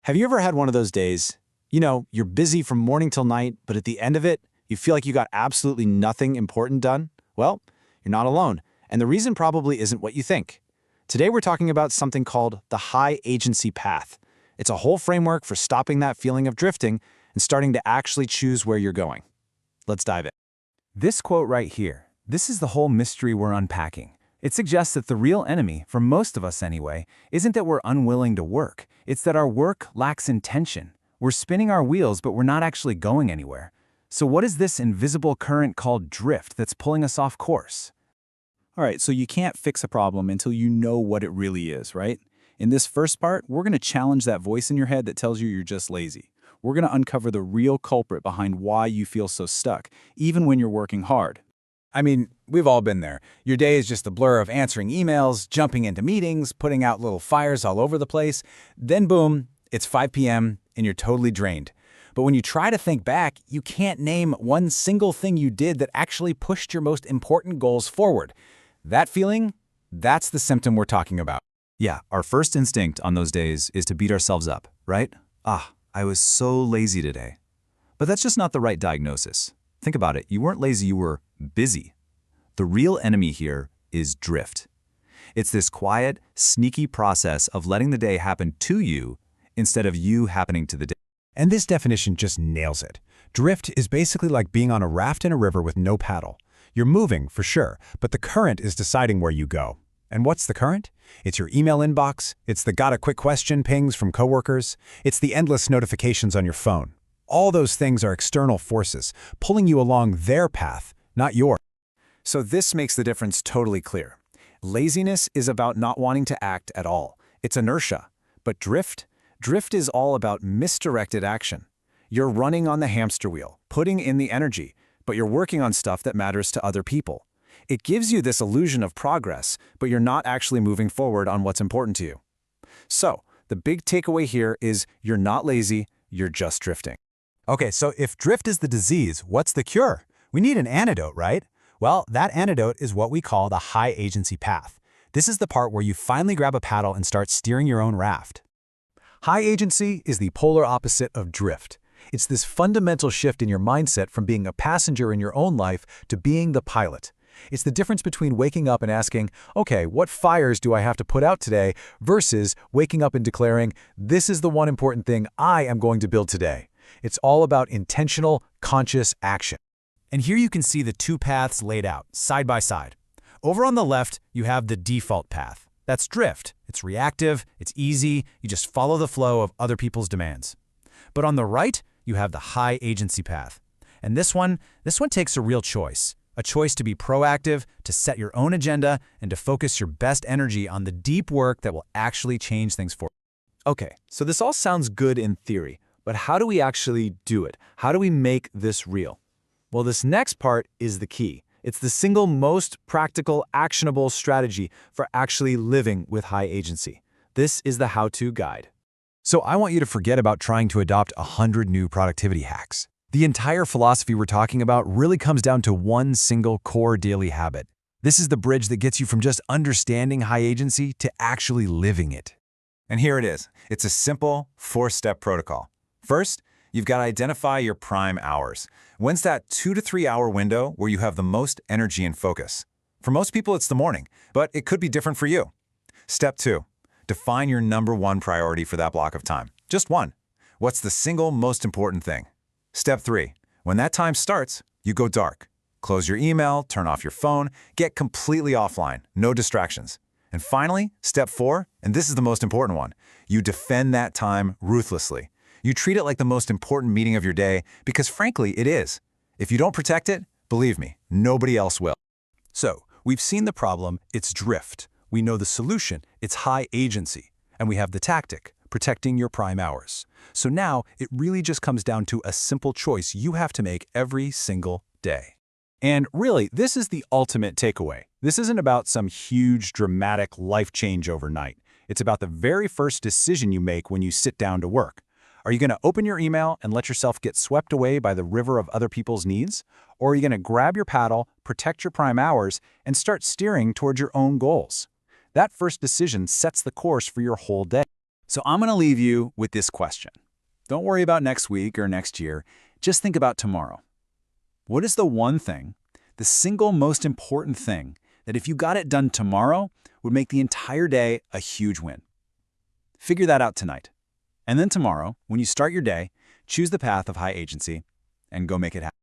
Have you ever had one of those days? You're busy from morning till night, but at the end of it, you feel like you got absolutely nothing important done? Well, you're not alone, and the reason probably isn't what you think. Today we're talking about something called the high agency path. It's a whole framework for stopping that feeling of drifting and starting to actually choose where you're going. Let's dive in. This quote right here, this is the whole mystery we're unpacking. It suggests that the real enemy, for most of us anyway, isn't that we're unwilling to work. It's that our work lacks intention. We're spinning our wheels, but we're not actually going anywhere. So what is this invisible current called drift that's pulling us off course? All right, so you can't fix a problem until you know what it really is, right? In this first part, we're going to challenge that voice in your head that tells you you're just lazy. We're going to uncover the real culprit behind why you feel so stuck, even when you're working hard. I mean, we've all been there. Your day is just a blur of answering emails, jumping into meetings, putting out little fires all over the place. Then boom, it's 5 p.m. and you're totally drained. But when you try to think back, you can't name one single thing you did that actually pushed your most important goals forward. That feeling, that's the symptom we're talking about. Yeah, our first instinct on those days is to beat ourselves up, right? I was so lazy today. But that's just not the right diagnosis. Think about it. You weren't lazy, you were busy. The real enemy here is drift. It's this quiet, sneaky process of letting the day happen to you instead of you happening to the day. And this definition just nails it. Drift is basically like being on a raft in a river with no paddle. You're moving, for sure, but the current is deciding where you go. And what's the current? It's your email inbox, it's the got a quick question pings from coworkers, it's the endless notifications on your phone. All those things are external forces, pulling you along their path, not yours. So this makes the difference totally clear. Laziness is about not wanting to act at all. It's inertia. But drift is all about misdirected action. You're running on the hamster wheel, putting in the energy, but you're working on stuff that matters to other people. It gives you this illusion of progress, but you're not actually moving forward on what's important to you. So, the big takeaway here is you're not lazy, you're just drifting. Okay, so if drift is the disease, what's the cure? We need an antidote, right? Well, that antidote is what we call the high agency path. This is the part where you finally grab a paddle and start steering your own raft. High agency is the polar opposite of drift. It's this fundamental shift in your mindset from being a passenger in your own life to being the pilot. It's the difference between waking up and asking, okay, what fires do I have to put out today, versus waking up and declaring, this is the one important thing I am going to build today. It's all about intentional, conscious action. And here you can see the two paths laid out, side by side. Over on the left, you have the default path. That's drift. It's reactive, it's easy, you just follow the flow of other people's demands. But on the right, you have the high agency path. And this one takes a real choice. A choice to be proactive, to set your own agenda, and to focus your best energy on the deep work that will actually change things for you. Okay, so this all sounds good in theory, but how do we actually do it? How do we make this real? Well, this next part is the key. It's the single most practical, actionable strategy for actually living with high agency. This is the how-to guide. So I want you to forget about trying to adopt 100 new productivity hacks. The entire philosophy we're talking about really comes down to one single core daily habit. This is the bridge that gets you from just understanding high agency to actually living it. And here it is. It's a simple 4-step protocol. First, you've got to identify your prime hours. When's that 2 to 3 hour window where you have the most energy and focus? For most people, it's the morning, but it could be different for you. Step 2, define your number one priority for that block of time. Just one. What's the single most important thing? Step 3, when that time starts, you go dark. Close your email, turn off your phone, get completely offline, no distractions. And finally, step 4, and this is the most important one, you defend that time ruthlessly. You treat it like the most important meeting of your day because frankly, it is. If you don't protect it, believe me, nobody else will. So, we've seen the problem, it's drift. We know the solution, it's high agency. And we have the tactic, protecting your prime hours. So now, it really just comes down to a simple choice you have to make every single day. And really, this is the ultimate takeaway. This isn't about some huge, dramatic life change overnight. It's about the very first decision you make when you sit down to work. Are you going to open your email and let yourself get swept away by the river of other people's needs? Or are you going to grab your paddle, protect your prime hours, and start steering towards your own goals? That first decision sets the course for your whole day. So I'm going to leave you with this question. Don't worry about next week or next year. Just think about tomorrow. What is the one thing, the single most important thing, that if you got it done tomorrow would make the entire day a huge win? Figure that out tonight. And then tomorrow, when you start your day, choose the path of high agency and go make it happen.